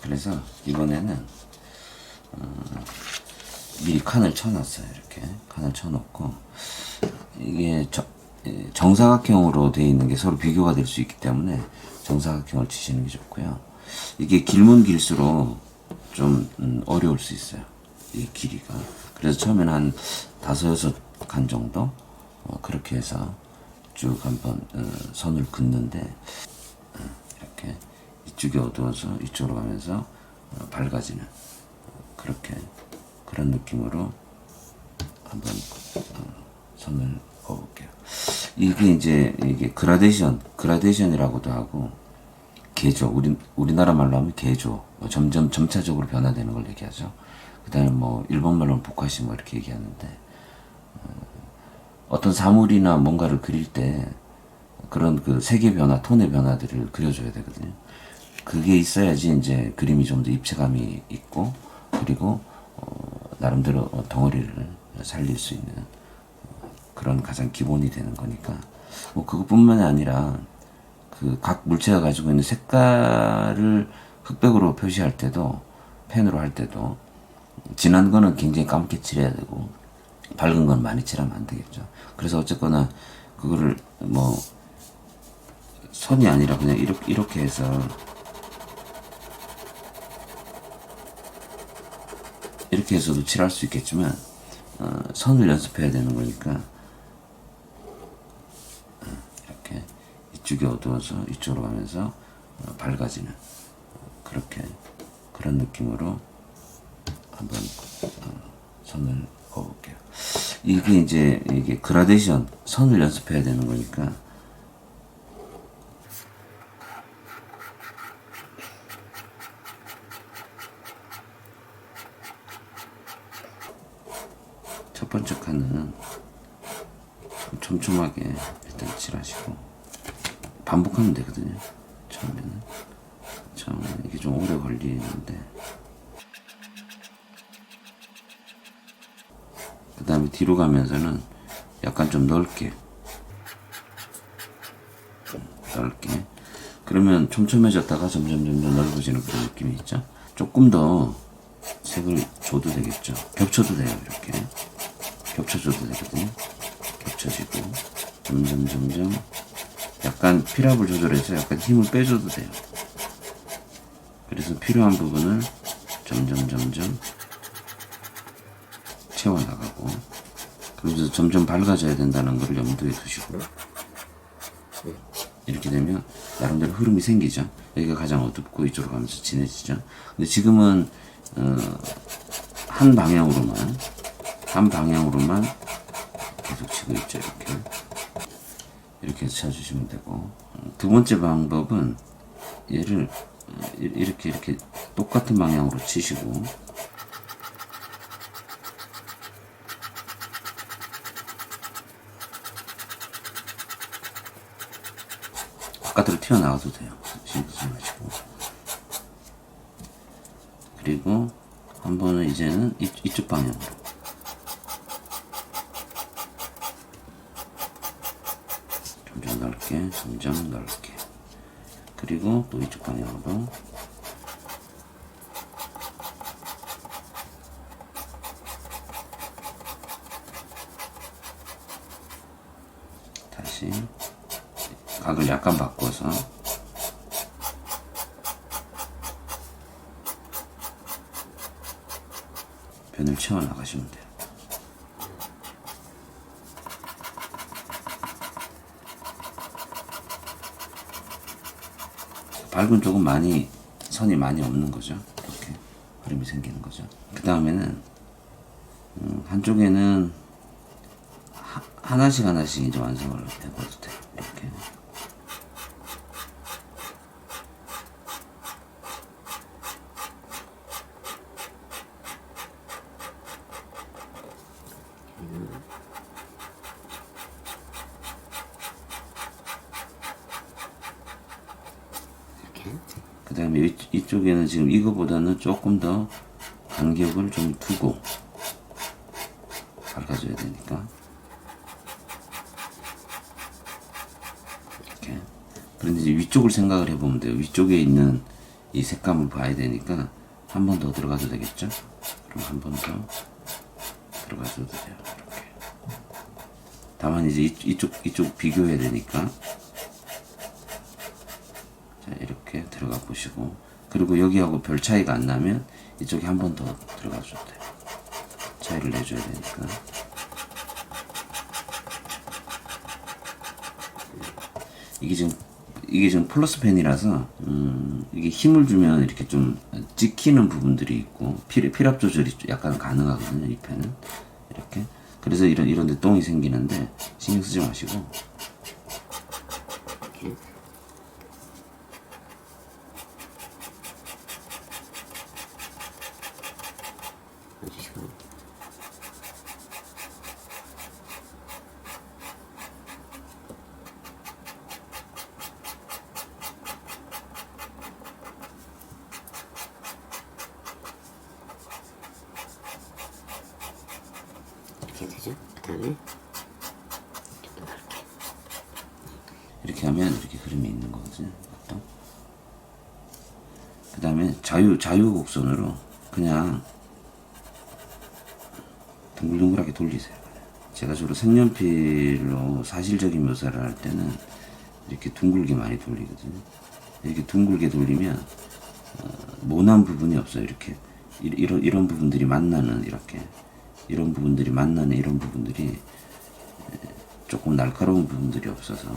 그래서 이번에는 미리 칸을 쳐놨어요. 이렇게 칸을 쳐놓고, 이게 정사각형으로 되어 있는 게 서로 비교가 될 수 있기 때문에 정사각형을 치시는 게 좋고요. 이게 길면 길수록 좀 어려울 수 있어요, 이 길이가. 그래서 처음에는 한 5-6칸 정도 그렇게 해서 쭉 한번 선을 긋는데, 이렇게 이쪽이 어두워서 이쪽으로 가면서 밝아지는 그런 느낌으로 한번 선을 그어볼게요. 이게 그라데이션이라고도 하고, 개조, 우리나라 말로 하면 개조, 점점 점차적으로 변화되는 걸 얘기하죠. 그 다음에 뭐 일본 말로는 보카시 뭐 이렇게 얘기하는데, 어떤 사물이나 뭔가를 그릴 때 그런 그 색의 변화, 톤의 변화들을 그려줘야 되거든요. 그게 있어야지 이제 그림이 좀 더 입체감이 있고, 그리고 나름대로 덩어리를 살릴 수 있는 그런 가장 기본이 되는 거니까, 뭐 그것뿐만이 아니라 그 각 물체가 가지고 있는 색깔을 흑백으로 표시할 때도, 펜으로 할 때도 진한 거는 굉장히 까맣게 칠해야 되고 밝은 건 많이 칠하면 안 되겠죠. 그래서 어쨌거나 그거를 뭐 선이 아니라 그냥 이렇게 해서 이렇게 해서도 칠할 수 있겠지만, 선을 연습해야 되는 거니까 이렇게 이쪽이 어두워서 이쪽으로 가면서 밝아지는 그런 느낌으로 한번 선을 그어볼게요. 이게 그라데이션, 선을 연습해야 되는 거니까, 첫 번째 칸은 촘촘하게 일단 칠하시고, 반복하면 되거든요. 처음에는 이게 좀 오래 걸리는데, 그 다음에 뒤로 가면서는 약간 좀 넓게, 그러면 촘촘해졌다가 점점 넓어지는 그런 느낌이 있죠. 조금 더 색을 줘도 되겠죠. 겹쳐도 돼요. 이렇게 겹쳐줘도 되거든요. 겹쳐지고 점점 약간 필압을 조절해서 약간 힘을 빼줘도 돼요. 그래서 필요한 부분을 점점 채워나가고, 그래서 점점 밝아져야 된다는 걸 염두에 두시고, 이렇게 되면 나름대로 흐름이 생기죠. 여기가 가장 어둡고 이쪽으로 가면서 진해지죠. 근데 지금은 한 방향으로만 계속 치고 있죠. 이렇게 해서 쳐주시면 되고, 두 번째 방법은 얘를 이렇게 똑같은 방향으로 치시고, 바깥으로 튀어나와도 돼요. 신경 쓰지 마시고. 그리고 한 번은 이제는 이쪽 방향으로 점점 넓게, 그리고 또 이쪽 방향으로 다시 각을 약간 바꿔서 변을 채워 나가시면 돼요. 밝은 쪽은 선이 많이 없는 거죠. 이렇게 흐름이 생기는 거죠. 그 다음에는 한쪽에는 하나씩 이제 완성을 해봐도 돼요. 이렇게. 그 그 다음에 이쪽에는 지금 이거보다는 조금 더 간격을 좀 두고 밝아줘야 되니까 이렇게. 그런데 이제 위쪽을 생각을 해보면 돼요. 위쪽에 있는 이 색감을 봐야 되니까 한 번 더 들어가도 되겠죠? 그럼 한 번 더 들어가줘도 돼요. 이렇게. 다만 이제 이쪽 비교해야 되니까 자, 이렇게 들어가 보시고, 그리고 여기하고 별 차이가 안 나면 이쪽에 한 번 더 들어가 줘도 돼요. 차이를 내줘야 되니까. 이게 지금 플러스 펜이라서 이게 힘을 주면 이렇게 좀 찍히는 부분들이 있고 필압 조절이 약간 가능하거든요. 이 펜은 이렇게. 그래서 이런데 똥이 생기는데 신경 쓰지 마시고 이렇게. 이렇게 되죠? 그 다음에 좀 더 넓게. 이렇게 하면 이렇게 그림이 있는 거거든요. 그 다음에 자유곡선으로 그냥 둥글둥글하게 돌리세요. 제가 주로 색연필로 사실적인 묘사를 할 때는 이렇게 둥글게 많이 돌리거든요. 이렇게 둥글게 돌리면 모난 부분이 없어요. 이렇게 이런 부분들이 만나는, 이렇게 이런 부분들이 만나는 이런 부분들이 조금 날카로운 부분들이 없어서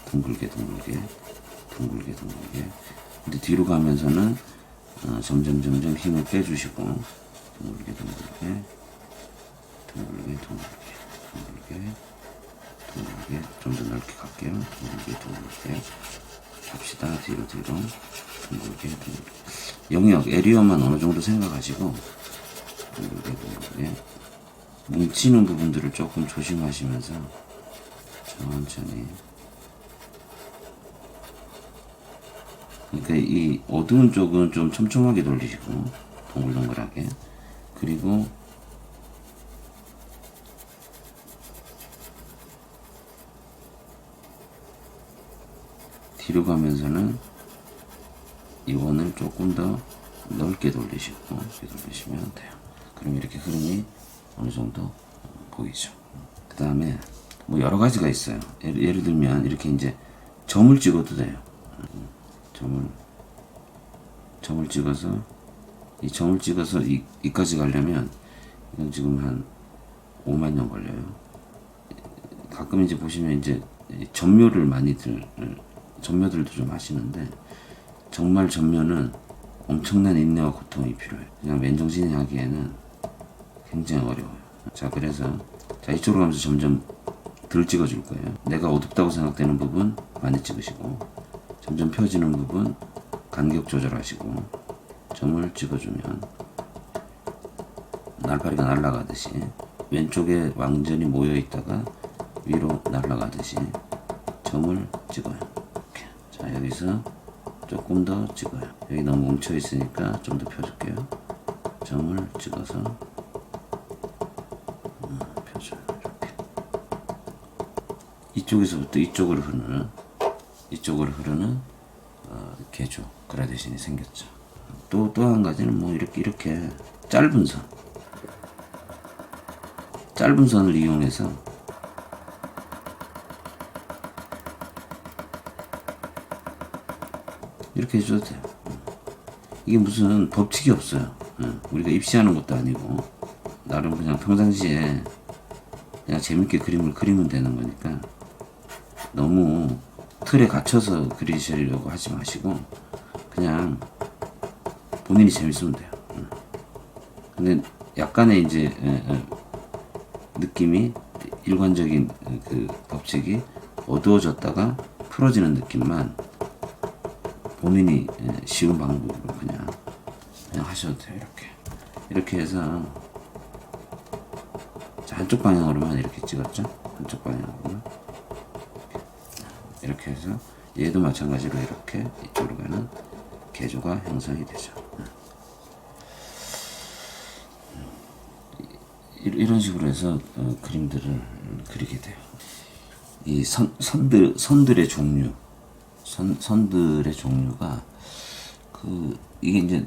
둥글게. 근데 뒤로 가면서는 점점 힘을 빼주시고 둥글게 좀 더 넓게 갈게요. 둥글게 갑시다. 뒤로 둥글게 영역 에리어만 어느 정도 생각하시고 둥글게 뭉치는 부분들을 조금 조심하시면서 천천히. 그러니까 이 어두운 쪽은 좀 촘촘하게 돌리시고 동글동글하게, 그리고 뒤로 가면서는 이 원을 조금 더 넓게 돌리시고 이렇게 돌리시면 돼요. 그럼 이렇게 흐름이 어느 정도 보이죠. 그 다음에 뭐 여러 가지가 있어요. 예를 들면 이렇게 이제 점을 찍어도 돼요. 점을 찍어서 이까지 가려면 이건 지금 한 5만 년 걸려요. 가끔 이제 보시면 이제 전묘를 전묘들도 좀 하시는데, 정말 전묘는 엄청난 인내와 고통이 필요해요. 그냥 맨정신에 하기에는 굉장히 어려워요. 자, 그래서 이쪽으로 가면서 점점 덜 찍어줄 거예요. 내가 어둡다고 생각되는 부분 많이 찍으시고, 점점 펴지는 부분 간격 조절하시고 점을 찍어주면 날파리가 날아가듯이 왼쪽에 완전히 모여 있다가 위로 날아가듯이 점을 찍어요. 이렇게. 자, 여기서 조금 더 찍어요. 여기 너무 뭉쳐 있으니까 좀 더 펴줄게요. 점을 찍어서 펴줘요. 이렇게. 이쪽에서부터 이쪽으로 흐르는 개조 그라데이션이 생겼죠. 또 한 가지는 뭐 이렇게 짧은 선을 이용해서 이렇게 해줘도 돼요. 이게 무슨 법칙이 없어요. 우리가 입시하는 것도 아니고 나름 그냥 평상시에 그냥 재밌게 그림을 그리면 되는 거니까 너무 틀에 갇혀서 그리시려고 하지 마시고 그냥 본인이 재밌으면 돼요. 근데 약간의 이제 느낌이 일관적인 그 법칙이 어두워졌다가 풀어지는 느낌만 본인이 쉬운 방법으로 그냥 하셔도 돼요. 이렇게 해서 자, 한쪽 방향으로만 이렇게 찍었죠. 한쪽 방향으로만 이렇게 해서 얘도 마찬가지로 이렇게 이쪽으로 가는 개조가 형성이 되죠. 이런 식으로 해서 그림들을 그리게 돼요. 이 선들의 종류, 선들의 종류가 이게 이제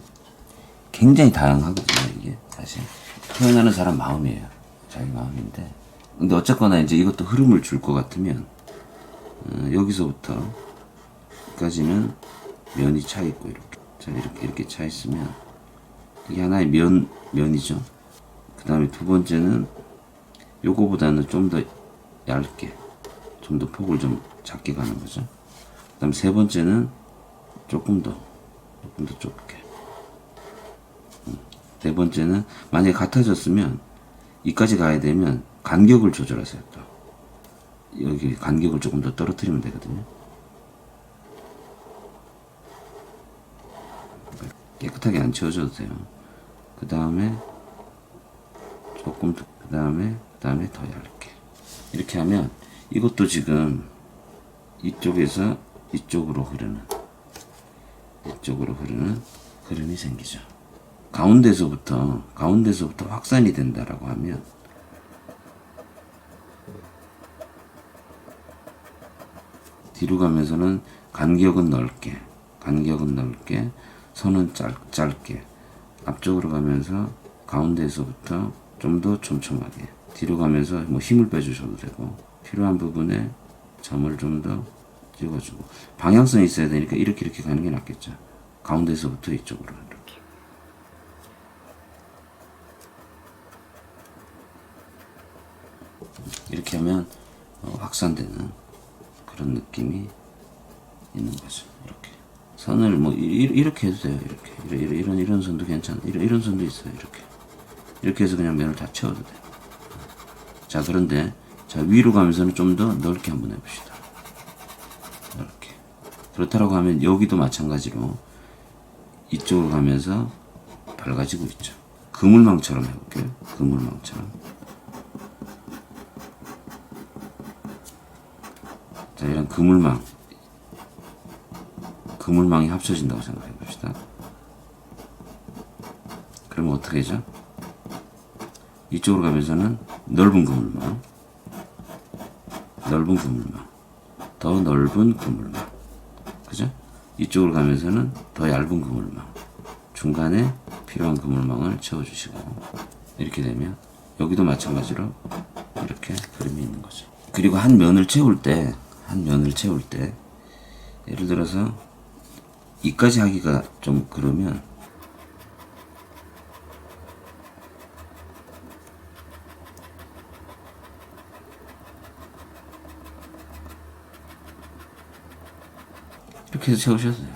굉장히 다양하거든요. 이게 사실 표현하는 사람 마음이에요. 자기 마음인데, 근데 어쨌거나 이제 이것도 흐름을 줄 것 같으면 여기서부터까지는 면이 차 있고 이렇게, 자 이렇게 차 있으면 이게 하나의 면이죠. 그 다음에 두 번째는 요거보다는 좀 더 얇게, 좀 더 폭을 좀 작게 가는 거죠. 그 다음에 세 번째는 조금 더 좁게. 네 번째는 만약에 같아졌으면 이까지 가야 되면 간격을 조절하세요. 또 여기 간격을 조금 더 떨어뜨리면 되거든요. 깨끗하게 안 치워줘도 돼요. 그 다음에 조금 더, 그 다음에 더 얇게. 이렇게 하면 이것도 지금 이쪽에서 이쪽으로 흐르는 흐름이 생기죠. 가운데서부터 확산이 된다라고 하면 뒤로 가면서는 간격은 넓게, 선은 짧게, 앞쪽으로 가면서 가운데에서부터 좀 더 촘촘하게, 뒤로 가면서 뭐 힘을 빼주셔도 되고, 필요한 부분에 점을 좀 더 찍어주고, 방향성이 있어야 되니까 이렇게 가는 게 낫겠죠. 가운데서부터 이쪽으로 이렇게 하면 확산되는 그런 느낌이 있는 거죠. 이렇게 선을 뭐 이렇게 해도 돼요. 이런 선도 괜찮아. 이런 선도 있어요. 이렇게 해서 그냥 면을 다 채워도 돼요. 자, 그런데 자, 위로 가면서는 좀 더 넓게 한번 해봅시다. 넓게. 그렇다고 하면 여기도 마찬가지로 이쪽으로 가면서 밝아지고 있죠. 그물망처럼 해볼게요. 그물망처럼. 자, 이런 그물망이 합쳐진다고 생각해 봅시다. 그러면 어떻게 되죠? 이쪽으로 가면서는 넓은 그물망, 더 넓은 그물망, 그죠? 이쪽으로 가면서는 더 얇은 그물망, 중간에 필요한 그물망을 채워주시고, 이렇게 되면 여기도 마찬가지로 이렇게 그림이 있는 거죠. 그리고 한 면을 채울 때 예를 들어서 이까지 하기가 좀 그러면 이렇게 해서 채우셔도 돼요.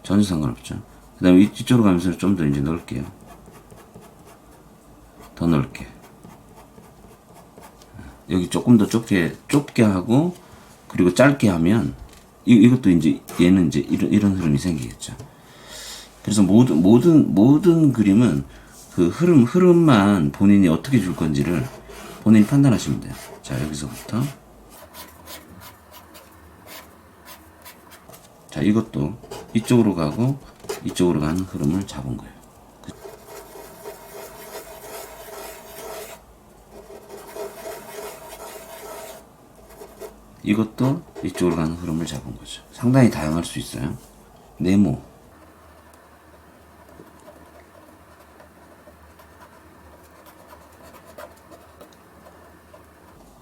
전혀 상관없죠. 그 다음에 이쪽으로 가면서 좀 더 이제 넓게요. 더 넓게. 여기 조금 더 좁게 하고, 그리고 짧게 하면, 이것도 이제, 얘는 이제 이런 흐름이 생기겠죠. 그래서 모든 그림은 그 흐름만 본인이 어떻게 줄 건지를 본인이 판단하시면 돼요. 자, 여기서부터. 자, 이것도 이쪽으로 가고 이쪽으로 가는 흐름을 잡은 거예요. 이것도 이쪽으로 가는 흐름을 잡은 거죠. 상당히 다양할 수 있어요.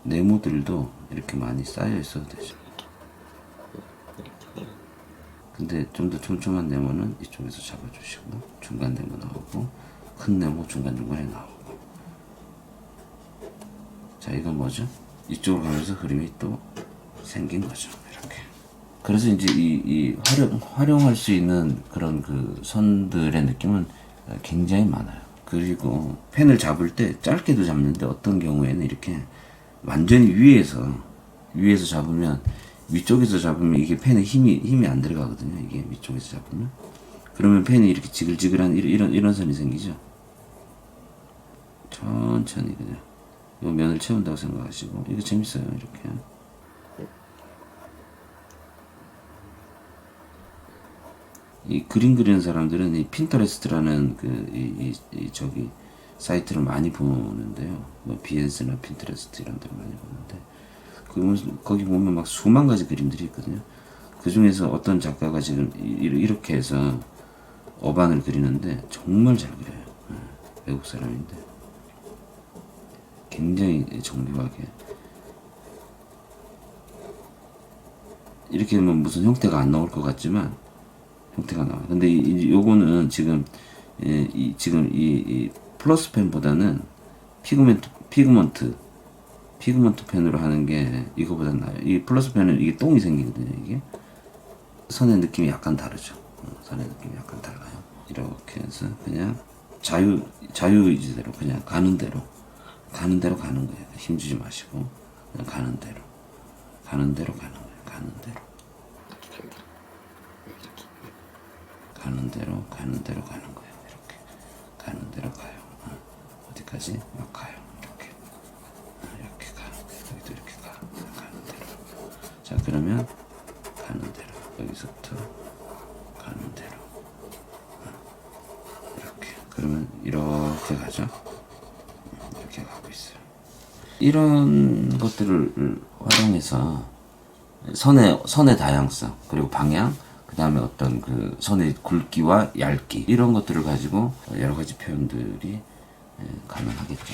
네모들도 이렇게 많이 쌓여 있어도 되죠. 근데 좀 더 촘촘한 네모는 이쪽에서 잡아주시고, 중간 네모 나오고, 큰 네모 중간중간에 나오고. 자, 이건 뭐죠? 이쪽으로 가면서 흐름이 또 생긴 거죠. 이렇게. 그래서 이제 이 활용할 수 있는 그런 그 선들의 느낌은 굉장히 많아요. 그리고 펜을 잡을 때 짧게도 잡는데, 어떤 경우에는 이렇게 완전히 위에서 잡으면, 위쪽에서 잡으면 이게 펜에 힘이 안 들어가거든요. 이게 위쪽에서 잡으면. 그러면 펜이 이렇게 지글지글한 이런 선이 생기죠. 천천히 그냥 이 면을 채운다고 생각하시고, 이거 재밌어요. 이렇게. 이 그림 그리는 사람들은 이 핀터레스트라는 저기 사이트를 많이 보는데요. 뭐 비엔스나 핀터레스트 이런 데를 많이 보는데 거기 보면 막 수만 가지 그림들이 있거든요. 그 중에서 어떤 작가가 지금 이렇게 해서 어반을 그리는데 정말 잘 그려요. 외국 사람인데 굉장히 정교하게 이렇게 하면 무슨 형태가 안 나올 것 같지만 형태가 나와요. 근데 요거는 지금 지금 이 플러스 펜보다는 피그먼트 펜으로 하는 게 이거보다 나아요. 이 플러스 펜은 이게 똥이 생기거든요. 이게 선의 느낌이 약간 다르죠. 선의 느낌이 약간 달라요. 이렇게 해서 그냥 자유의지대로 그냥 가는 대로 가는 거예요. 힘주지 마시고 그냥 가는 대로 가는 거예요. 가는 대로 가는 대로 가는 거예요. 이렇게 가는 대로 가요. 어디까지? 막 가요. 이렇게 가. 여기도 이렇게 가. 가는 대로. 자, 그러면 가는 대로. 여기서부터 가는 대로. 이렇게. 그러면 이렇게 가죠. 이렇게 가고 있어요. 이런 것들을 활용해서 선의 다양성 그리고 방향 그 다음에 어떤 그 선의 굵기와 얇기 이런 것들을 가지고 여러 가지 표현들이 가능하겠죠.